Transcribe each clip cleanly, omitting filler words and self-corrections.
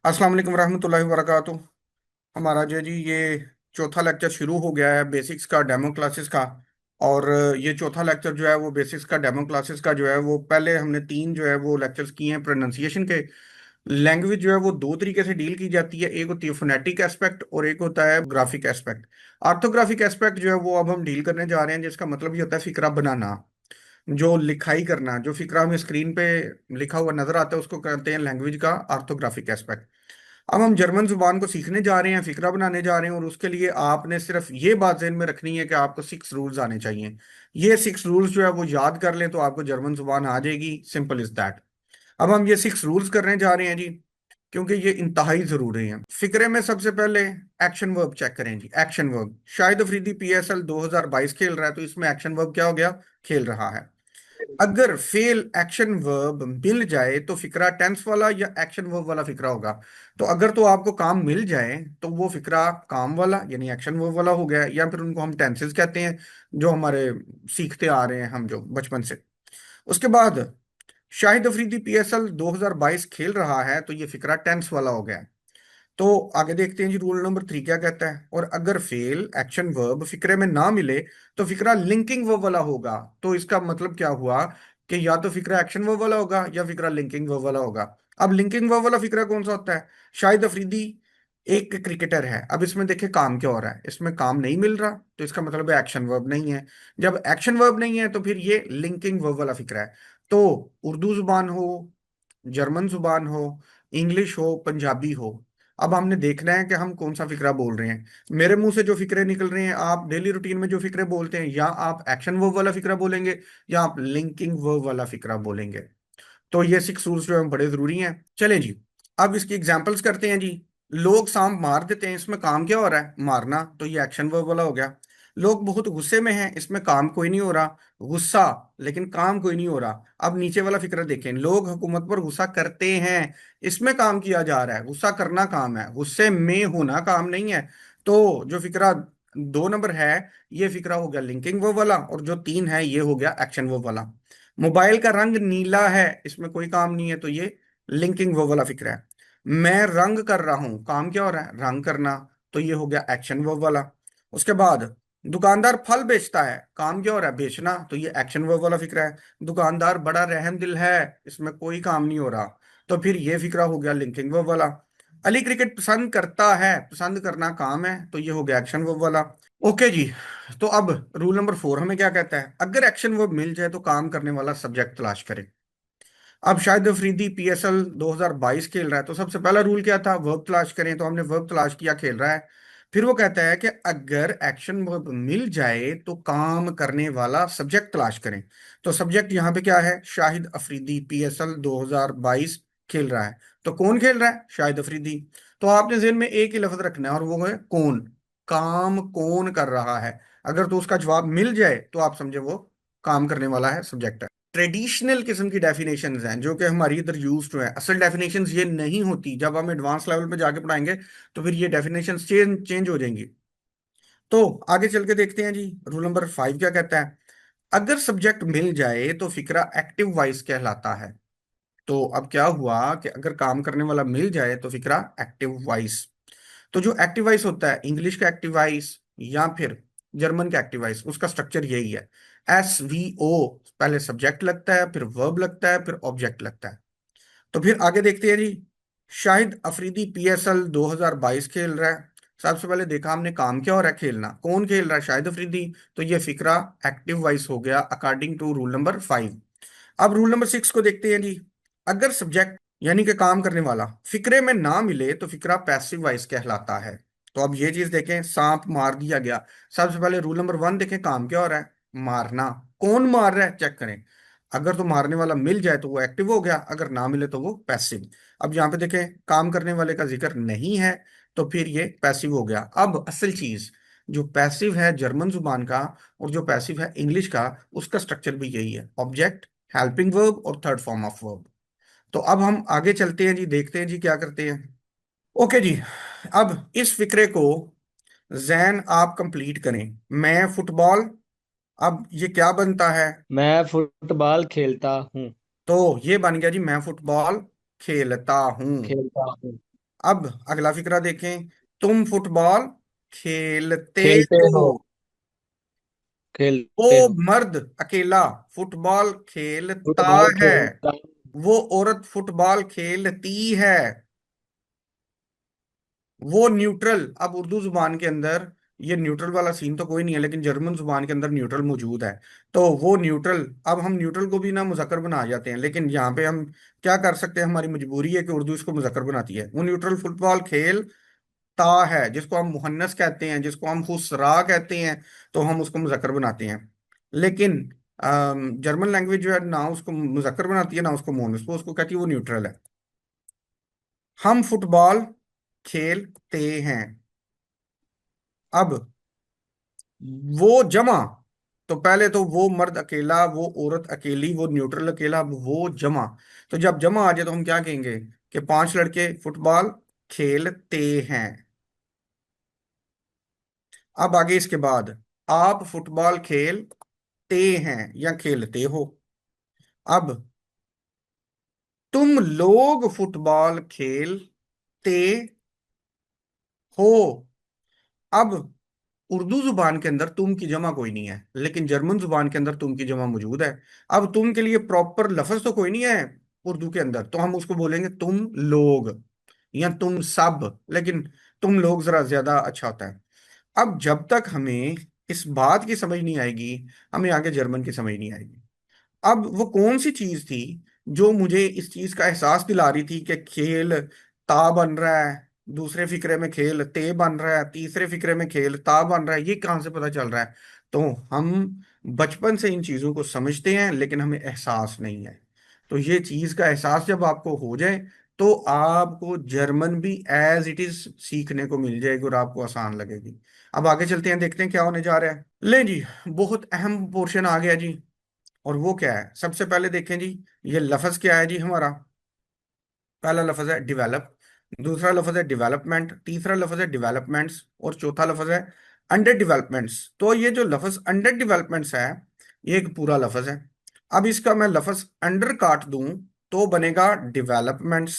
अस्सलाम वालेकुम रहमतुल्लाहि व बरकातुहू। हमारा जो है जी ये चौथा लेक्चर शुरू हो गया है बेसिक्स का डेमो क्लासेस का। और ये चौथा लेक्चर जो है वो बेसिक्स का डेमो क्लासेस का जो है वो पहले हमने तीन जो है वो लेक्चर्स किए हैं प्रोनाउंसिएशन के। लैंग्वेज जो है वो दो तरीके से डील की जाती है, एक होती है फोनेटिक एस्पेक्ट और एक होता है ग्राफिक एस्पेक्ट। ऑर्थोग्राफिक एस्पेक्ट जो है वो अब हम डील करने जा रहे हैं, जिसका मतलब ये होता है फिक्रा बनाना, जो लिखाई करना, जो फिक्रा हमें स्क्रीन पे लिखा हुआ नजर आता है उसको कहते हैं लैंग्वेज का ऑर्थोग्राफिक एस्पेक्ट। अब हम जर्मन जुबान को सीखने जा रहे हैं, फिक्रा बनाने जा रहे हैं, और उसके लिए आपने सिर्फ ये बात ज़हन में रखनी है कि आपको 6 रूल्स आने चाहिए। ये 6 रूल्स जो है वो याद कर लें तो आपको जर्मन जुबान आ जाएगी। Simple is that. अब हम ये 6 रूल्स करने जा रहे हैं जी, क्योंकि ये इंतहाई जरूरी है फिक्रे में। सबसे पहले एक्शन वर्ब चेक करें जी। Action verb, Shahid Afridi PSL 2022 खेल रहा है, तो इसमें एक्शन वर्ब क्या हो गया? खेल रहा है। अगर फेल एक्शन वर्ब मिल जाए तो फिक्रा टेंस वाला या एक्शन वर्ब वाला फिक्रा होगा। तो अगर तो आपको काम मिल जाए तो वो फिक्रा काम वाला यानी एक्शन वर्ब वाला हो गया, या फिर उनको हम टेंसेस कहते हैं, जो हमारे सीखते आ रहे हैं हम जो बचपन से। उसके बाद शाहिद अफरीदी PSL 2022 खेल रहा है, तो ये फिक्रा टेंस वाला हो गया। तो आगे देखते हैं जी, रूल नंबर 3 क्या कहता है। और अगर फेल एक्शन वर्ब फिक्रे में ना मिले तो फिक्रा लिंकिंग वर्ब वाला होगा। तो इसका मतलब क्या हुआ कि या तो फिक्रा एक्शन वर्ब वाला होगा या फिक्रा लिंकिंग वर्ब वाला होगा। अब लिंकिंग वर्ब वाला फिक्रा कौन सा होता है? शाहिद अफरीदी एक क्रिकेटर है। अब इसमें देखिए काम क्या हो रहा है, इसमें काम नहीं मिल रहा, तो इसका मतलब है एक्शन वर्ब नहीं है। जब एक्शन वर्ब नहीं है तो फिर ये लिंकिंग वर्ब वाला फिक्रा है। तो उर्दू जुबान हो, जर्मन जुबान हो, इंग्लिश हो, पंजाबी हो, अब हमने देखना है कि हम कौन सा फिक्रा बोल रहे हैं। मेरे मुंह से जो फिक्रे निकल रहे हैं, आप डेली रूटीन में जो फिक्रे बोलते हैं, या आप एक्शन वर्ब वाला फिक्रा बोलेंगे या आप लिंकिंग वर्ब वाला फिक्रा बोलेंगे। तो ये 6 रूल्स जो है बड़े जरूरी हैं। चलें जी, अब इसकी एग्जांपल्स करते हैं जी। लोग सांप मार देते हैं, इसमें काम क्या हो रहा है? मारना, तो ये एक्शन वर्ब वाला हो गया। लोग बहुत गुस्से में हैं, इसमें काम कोई नहीं हो रहा, गुस्सा, लेकिन काम कोई नहीं हो रहा। अब नीचे वाला फिक्र देखें, लोग हुकूमत पर गुस्सा करते हैं, इसमें काम किया जा रहा है, गुस्सा करना काम है, गुस्से में होना काम नहीं है। तो जो फिक्रा 2 नंबर है, ये फिक्रा हो गया लिंकिंग वर्ब वाला, और जो 3 है ये हो गया एक्शन वर्ब वाला। मोबाइल का रंग नीला है, इसमें कोई काम नहीं है, तो ये लिंकिंग वर्ब वाला फिक्र है। मैं रंग कर रहा हूं, काम क्या हो रहा है? रंग करना, तो ये हो गया एक्शन वर्ब वाला। उसके बाद दुकानदार फल बेचता है, काम क्या हो रहा है? बेचना, तो ये एक्शन वर्ब वाला फिक्र है। दुकानदार बड़ा रहम दिल है, इसमें कोई काम नहीं हो रहा, तो फिर ये फिक्रा हो गया लिंकिंग वर्ब वाला। अली क्रिकेट पसंद करता है, पसंद करना काम है, तो ये हो गया एक्शन वर्ब वाला। ओके जी। तो अब रूल नंबर 4 हमें क्या कहता है? अगर एक्शन वर्ब मिल जाए तो काम करने वाला सब्जेक्ट तलाश करें। अब शाहिद अफरीदी PSL 2022 खेल रहा है, तो सबसे पहला रूल क्या था? वर्ब तलाश करें, तो हमने वर्ब तलाश किया, खेल रहा है। फिर वो कहता है कि अगर एक्शन वर्ब मिल जाए तो काम करने वाला सब्जेक्ट तलाश करें। तो सब्जेक्ट यहाँ पे क्या है? शाहिद अफरीदी PSL 2022 खेल रहा है। तो कौन खेल रहा है? शाहिद अफरीदी। तो आपने जेहन में एक ही लफ्ज रखना है, और वो है कौन। काम कौन कर रहा है? अगर तो उसका जवाब मिल जाए तो आप समझे वो काम करने वाला है, सब्जेक्ट है। ट्रेडिशनल किस्म की डेफिनेशंस हैं जो कि हमारी इधर यूज टू है। असल डेफिनेशंस ये नहीं होती, जब हम एडवांस लेवल पे जाके पढ़ाएंगे तो फिर ये डेफिनेशंस चेंज चेंज हो जाएंगी। तो आगे चल के देखते हैं जी, रूल नंबर 5 क्या कहता है। अगर सब्जेक्ट मिल जाए तो फिक्रा एक्टिव वॉइस कहलाता है। तो अब क्या हुआ कि अगर काम करने वाला मिल जाए तो फिक्रा एक्टिव वॉइस। तो जो एक्टिव वॉइस होता है, इंग्लिश का एक्टिव वॉइस या फिर जर्मन का एक्टिव वॉइस, उसका स्ट्रक्चर यही है। SVO, पहले सब्जेक्ट लगता है, फिर वर्ब लगता है, फिर ऑब्जेक्ट लगता है। तो फिर आगे देखते हैं जी। शाहिद अफरीदी PSL 2022 खेल रहा है। सबसे पहले देखा हमने काम क्या हो रहा है? खेलना। कौन खेल रहा है? शाहिद अफरीदी। तो ये फिक्रा एक्टिव वॉइस हो गया अकॉर्डिंग टू रूल नंबर 5। अब रूल नंबर 6 को देखते हैं जी। अगर सब्जेक्ट यानी कि काम करने वाला फिक्रे में ना मिले तो फिक्रा पैसिव वॉइस कहलाता है। तो अब ये चीज देखें, सांप मार दिया गया। सबसे पहले रूल नंबर 1 देखें, काम क्या हो रहा है? मारना। कौन मार रहा है? चेक करें। अगर तो मारने वाला मिल जाए तो वो एक्टिव हो गया, अगर ना मिले तो वो पैसिव। अब यहाँ पे देखें काम करने वाले का जिक्र नहीं है, तो फिर ये पैसिव हो गया। अब असल चीज, जो पैसिव है जर्मन जुबान का और जो पैसिव है इंग्लिश का, उसका स्ट्रक्चर भी यही है, ऑब्जेक्ट, हेल्पिंग वर्ब और थर्ड फॉर्म ऑफ वर्ब। तो अब हम आगे चलते हैं जी, देखते हैं जी क्या करते हैं। ओके जी। अब इस फिक्रे को जैन आप कंप्लीट करें। मैं फुटबॉल, अब ये क्या बनता है? मैं फुटबॉल खेलता हूँ। तो ये बन गया जी, मैं फुटबॉल खेलता हूं। खेलता हूँ। अब अगला फिक्रा देखें। तुम खेलते खेलते हो। हो। वो खेलते हो। मर्द अकेला फुटबॉल खेलता फुटबॉल है। खेलता। वो औरत फुटबॉल खेलती है। वो न्यूट्रल, अब उर्दू जुबान के अंदर ये न्यूट्रल वाला सीन तो कोई नहीं है, लेकिन जर्मन जुबान के अंदर न्यूट्रल मौजूद है। तो वो न्यूट्रल, अब हम न्यूट्रल को भी ना मुजक्कर बना जाते हैं, लेकिन यहाँ पे हम क्या कर सकते हैं, हमारी मजबूरी है कि उर्दू इसको मुजक्कर बनाती है। वो न्यूट्रल फुटबॉल खेलता है, जिसको हम मुहन्नस कहते हैं, जिसको हम खुसरा कहते हैं, तो हम उसको मुजक्कर बनाते हैं। लेकिन जर्मन लैंग्वेज जो है ना उसको मुजक्कर बनाती है ना उसको मुअन्नस, वो उसको कहती है वो न्यूट्रल है। हम फुटबॉल खेलते हैं। अब वो जमा, तो पहले तो वो मर्द अकेला, वो औरत अकेली, वो न्यूट्रल अकेला, अब वो जमा। तो जब जमा आ जाए तो हम क्या कहेंगे कि पांच लड़के फुटबॉल खेलते हैं। अब आगे इसके बाद, आप फुटबॉल खेलते हैं या खेलते हो। अब तुम लोग फुटबॉल खेलते हो। अब उर्दू जुबान के अंदर तुम की जमा कोई नहीं है, लेकिन जर्मन जुबान के अंदर तुम की जमा मौजूद है। अब तुम के लिए प्रॉपर लफ्ज तो कोई नहीं है उर्दू के अंदर, तो हम उसको बोलेंगे तुम लोग या तुम सब, लेकिन तुम लोग जरा ज्यादा अच्छा होता है। अब जब तक हमें इस बात की समझ नहीं आएगी, हमें आगे जर्मन की समझ नहीं आएगी। अब वो कौन सी चीज थी जो मुझे इस चीज का एहसास दिला रही थी कि खेल ता बन रहा है, दूसरे फिक्रे में खेल ते बन रहा है, तीसरे फिक्रे में खेल ता बन रहा है, ये कहाँ से पता चल रहा है। तो हम बचपन से इन चीजों को समझते हैं, लेकिन हमें एहसास नहीं है। तो ये चीज का एहसास जब आपको हो जाए, तो आपको जर्मन भी एज इट इज सीखने को मिल जाएगी और आपको आसान लगेगी। अब आगे चलते हैं, देखते हैं क्या होने जा रहा है। ले जी, बहुत अहम पोर्शन आ गया जी। और वो क्या है, सबसे पहले देखें जी, ये लफ्ज क्या है जी हमारा। पहला लफ्ज है डिवेलप, दूसरा लफ्ज है डेवलपमेंट, तीसरा लफ्ज है डेवलपमेंट्स, और चौथा लफ्ज है अंडर डेवलपमेंट्स। तो ये जो लफ्ज अंडर डेवलपमेंट्स है, ये एक पूरा लफ्ज है। अब इसका मैं लफ्ज अंडर काट दूं तो बनेगा डेवलपमेंट्स।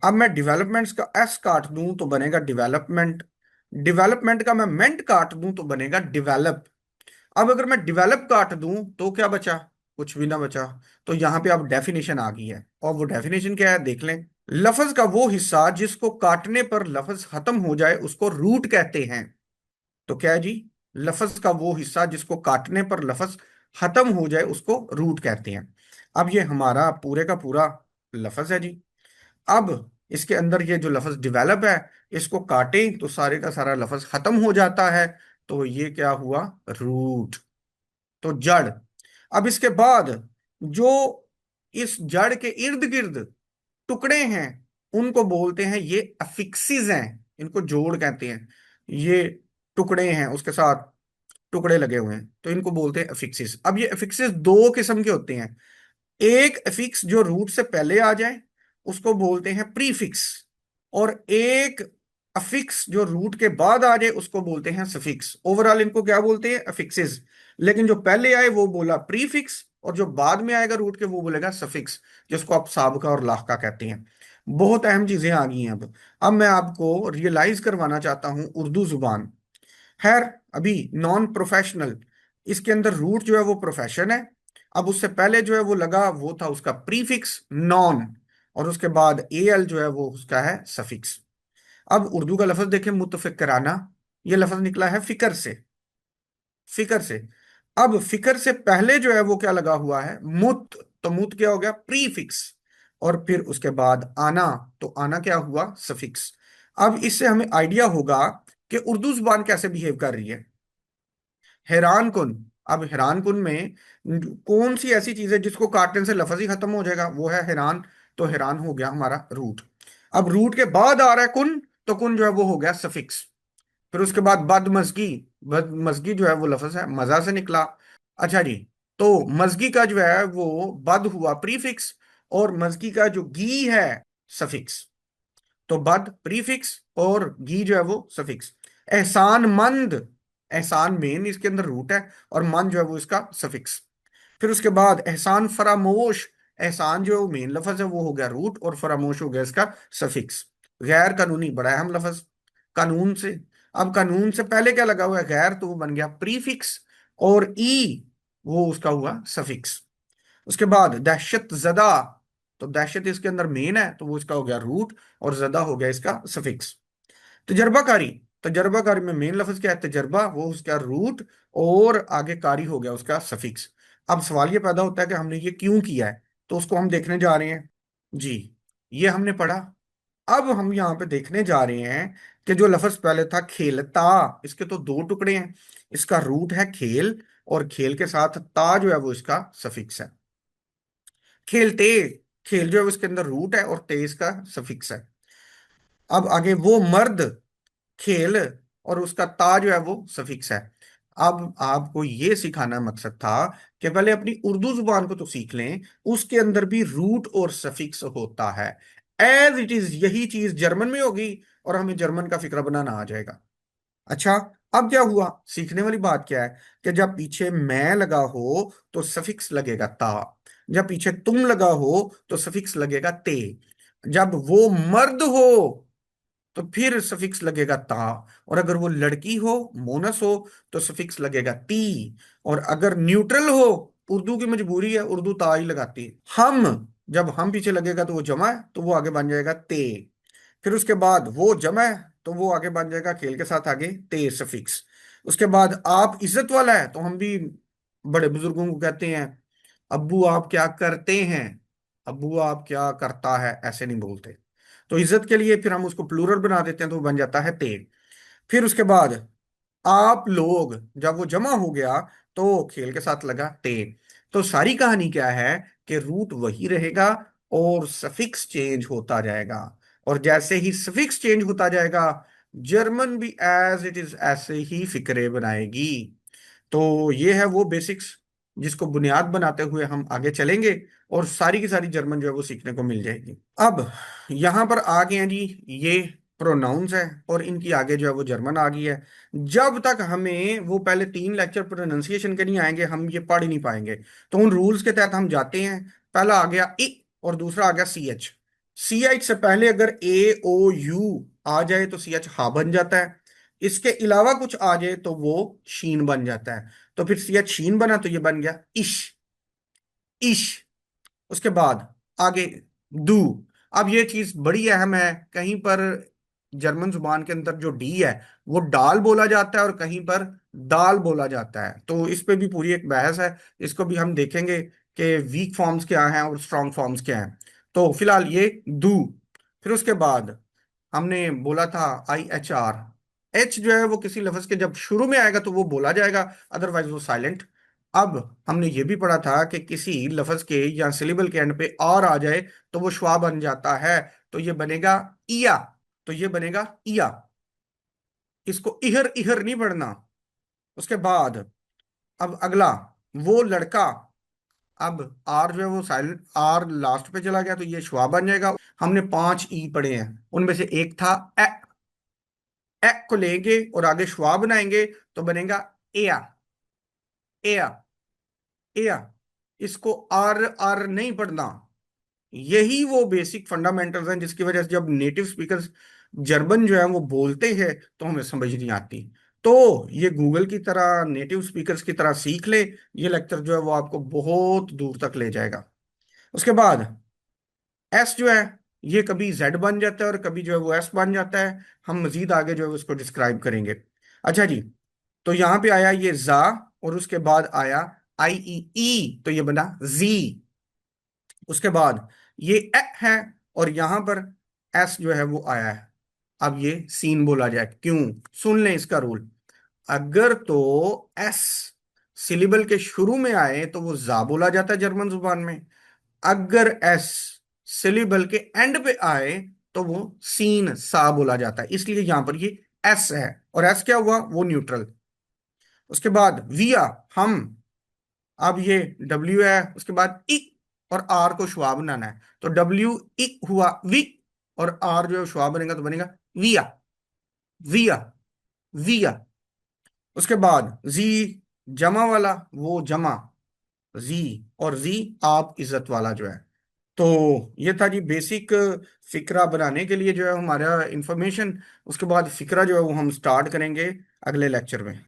अब मैं डेवलपमेंट्स का एस काट दूं तो बनेगा डेवलपमेंट। डेवलपमेंट का मैं मेंट काट दूं तो बनेगा डेवलप। अब अगर मैं डेवलप काट दूं तो क्या बचा, कुछ भी ना बचा। तो यहां पे अब डेफिनेशन आ गई है, और वो डेफिनेशन क्या है देख लें। लफ्ज का वो हिस्सा जिसको काटने पर लफ्ज खत्म हो जाए उसको रूट कहते हैं। तो क्या है जी, लफ्ज का वो हिस्सा जिसको काटने पर लफ्ज खत्म हो जाए उसको रूट कहते हैं। अब ये हमारा पूरे का पूरा लफ्ज है जी। अब इसके अंदर ये जो लफ्ज डेवलप है, इसको काटें तो सारे का सारा लफ्ज खत्म हो जाता है। तो ये क्या हुआ, रूट। तो जड़। अब इसके बाद जो इस जड़ के इर्द गिर्द टुकड़े हैं, उनको बोलते हैं ये अफिक्सिस हैं। इनको जोड़ कहते हैं। ये टुकड़े हैं, उसके साथ टुकड़े लगे हुए हैं, तो इनको बोलते हैं अफिक्सिस। अब ये अफिक्सिस दो किस्म के होते हैं। एक अफिक्स जो रूट से पहले आ जाए उसको बोलते हैं प्रीफिक्स, और एक अफिक्स जो रूट के बाद आ जाए उसको बोलते हैं सफिक्स। ओवरऑल इनको क्या बोलते हैं, अफिक्सेस। लेकिन जो पहले आए वो बोला प्रीफिक्स, और जो बाद में आएगा रूट के वो बोलेगा सफिक्स, जिसको आप साबका और लाहका कहते हैं। बहुत अहम चीजें आ गई हैं। अब मैं आपको रियलाइज करवाना चाहता हूं उर्दू जुबान। खैर, अभी नॉन प्रोफेशनल, इसके अंदर रूट जो है वो प्रोफेशन है। अब उससे पहले जो है वो लगा वो था उसका प्रीफिक्स नॉन, और उसके बाद एल जो है वो उसका है सफिक्स। अब उर्दू का लफ्ज देखें, मुतफिक्राना, ये लफ्ज निकला है फिकर से। फिकर से। अब फिकर से पहले जो है वो क्या लगा हुआ है, मुत। तो मुत क्या हो गया, प्रीफिक्स। और फिर उसके बाद आना, तो आना क्या हुआ, सफिक्स। अब इससे हमें आइडिया होगा कि उर्दू जुबान कैसे बिहेव कर रही है। हैरान कुन। अब हैरान कुन में कौन सी ऐसी चीज है जिसको काटने से लफ्ज ही खत्म हो जाएगा, वो है हैरान। तो हैरान हो गया हमारा रूट। अब रूट के बाद आ रहा है कुन, तो कुन जो है वो हो गया सफिक्स। फिर उसके बाद बदमजगी। बदमजगी जो है वो लफ्ज है मजा से निकला। अच्छा जी, तो मजगी का जो है वो बद हुआ प्रीफिक्स, और मजगी का जो गी है सफिक्स। तो बद प्रीफिक्स और गी जो है वो सफिक्स। एहसान मंद, एहसान मेन इसके अंदर रूट है, और मन जो है वो इसका सफिक्स। फिर उसके बाद एहसान फरामोश, एहसान जो है वो मेन लफ्ज है वो हो गया रूट, और फरामोश हो गया इसका सफिक्स। गैर कानूनी, बड़ा अहम लफ्ज, कानून से। अब कानून से पहले क्या लगा हुआ है, गैर, तो वो बन गया प्रीफिक्स, और ई वो उसका हुआ सफिक्स। उसके बाद दहशत जदा, तो दहशत इसके अंदर मेन है, तो वो इसका हो गया रूट, और जदा हो गया इसका सफिक्स। तजर्बाकारी, तजर्बाकारी में मेन लफ्ज क्या है, तजर्बा, वो उसका रूट, और आगे कारी हो गया उसका सफिक्स। अब सवाल ये पैदा होता है कि हमने ये क्यों किया है, तो उसको हम देखने जा रहे हैं जी। ये हमने पढ़ा। अब हम यहाँ पे देखने जा रहे हैं कि जो लफ्ज पहले था खेलता, इसके तो दो टुकड़े हैं, इसका रूट है खेल, और खेल के साथ ता जो है वो इसका सफिक्स है। खेलते, खेल जो है वो इसके अंदर रूट है, और ते इसका सफिक्स है। अब आगे वो मर्द, खेल, और उसका ता जो है वो सफिक्स है। अब आपको ये सिखाना मकसद था कि पहले अपनी उर्दू जुबान को तो सीख लें, उसके अंदर भी रूट और सफिक्स होता है। एज इट इज यही चीज जर्मन में होगी, और हमें जर्मन का फिक्रा बनाना आ जाएगा। अच्छा, अब क्या हुआ, सीखने वाली बात क्या है, कि जब पीछे मैं लगा हो तो सफिक्स लगेगा ता, जब पीछे तुम लगा हो तो सफिक्स लगेगा ते, जब वो मर्द हो तो फिर सफिक्स लगेगा ता, और अगर वो लड़की हो, मोनस हो, तो सफिक्स लगेगा ती, और अगर न्यूट्रल हो, उर्दू की मजबूरी है, उर्दू ता ही लगाती है। हम, जब हम पीछे लगेगा तो वो जमा है, तो वो आगे बन जाएगा ते। फिर उसके बाद वो जमा है, तो वो आगे बन जाएगा खेल के साथ आगे ते सफिक्स। उसके बाद आप इज्जत वाला है, तो हम भी बड़े बुजुर्गों को कहते हैं, अब्बू आप क्या करते हैं, अब्बू आप क्या करता है, ऐसे नहीं बोलते। तो इज्जत के लिए फिर हम उसको प्लूरल बना देते हैं, तो वो बन जाता है ते। फिर उसके बाद आप लोग, जब वो जमा हो गया तो खेल के साथ लगा ते। तो सारी कहानी क्या है, कि रूट वही रहेगा, और सफिक्स चेंज होता जाएगा, और जैसे ही सफिक्स चेंज होता जाएगा, जर्मन भी एज इट इज ऐसे ही फिक्रे बनाएगी। तो ये है वो बेसिक्स, जिसको बुनियाद बनाते हुए हम आगे चलेंगे, और सारी की सारी जर्मन जो है वो सीखने को मिल जाएगी। अब यहां पर आ गए हैं जी, ये प्रोनाउंस है, और इनकी आगे जो है वो जर्मन आ गई है। जब तक हमें वो पहले 3 लेक्चर प्रोनाउंसिएशन के नहीं आएंगे, हम ये पढ़ ही नहीं पाएंगे। तो उन रूल्स के तहत हम जाते हैं। पहला आ गया ई, और दूसरा आ गया सी एच। सी एच से पहले अगर ए ओ यू आ जाए तो सी एच हा बन जाता है, इसके अलावा कुछ आ जाए तो वो शीन बन जाता है। तो फिर सी एच शीन बना, तो ये बन गया इश, इश। उसके बाद आगे दू। अब ये चीज बड़ी अहम है, कहीं पर जर्मन जुबान के अंदर जो डी है वो डाल बोला जाता है, और कहीं पर दाल बोला जाता है। तो इस पे भी पूरी एक बहस है, इसको भी हम देखेंगे कि वीक फॉर्म्स क्या हैं और स्ट्रॉन्ग फॉर्म्स क्या हैं। तो फिलहाल ये दू। फिर उसके बाद हमने बोला था आई एच आर। एच जो है वो किसी लफ्ज के जब शुरू में आएगा तो वो बोला जाएगा, अदरवाइज वो साइलेंट। अब हमने ये भी पढ़ा था कि किसी लफ्ज के या सिलेबल के एंड पे और आ जाए तो वो श्वा बन जाता है, तो ये बनेगा इया, तो ये बनेगा इया। इसको इहर इहर नहीं पढ़ना। उसके बाद अब अगला, वो लड़का। अब आर जो है वो साइलेंट, आर लास्ट पे चला गया, तो ये श्वा बन जाएगा। हमने 5 ई पढ़े हैं, उनमें से एक था ए। ए को लेंगे और आगे श्वा बनाएंगे, तो बनेगा एया, एया, एया। इसको आर आर नहीं पढ़ना। यही वो बेसिक फंडामेंटल्स हैं जिसकी वजह से जब नेटिव स्पीकर्स जर्मन जो है वो बोलते हैं तो हमें समझ नहीं आती। तो ये गूगल की तरह, नेटिव स्पीकर्स की तरह सीख ले, ये लेक्चर जो है वो आपको बहुत दूर तक ले जाएगा। उसके बाद एस जो है, ये कभी जेड बन जाता है और कभी जो है वो एस बन जाता है। हम मजीद आगे जो है उसको डिस्क्राइब करेंगे। अच्छा जी, तो यहां पे आया ये जा, और उसके बाद आया आई ई ई, तो ये बना जी। उसके बाद ये ए है, और यहां पर एस जो है वो आया है। अब ये सीन बोला जाए क्यों, सुन लें इसका रूल। अगर तो एस सिलेबल के शुरू में आए तो वो जा बोला जाता है जर्मन जुबान में। अगर एस सिलेबल के एंड पे आए तो वो सीन सा बोला जाता है, इसलिए यहां पर ये एस है। और एस क्या हुआ, वो न्यूट्रल। उसके बाद विया, हम। अब ये डब्ल्यू है, उसके बाद ई, और आर को श्वा बनाना है, तो डब्ल्यू ई हुआ वी, और आर जो है श्वा बनेगा तो बनेगा विया, विया, विया। उसके बाद जी, जमा वाला वो जमा जी, और जी आप इज्जत वाला जो है। तो ये था जी बेसिक फिक्रा बनाने के लिए जो है हमारा इंफॉर्मेशन। उसके बाद फिक्रा जो है वो हम स्टार्ट करेंगे अगले लेक्चर में।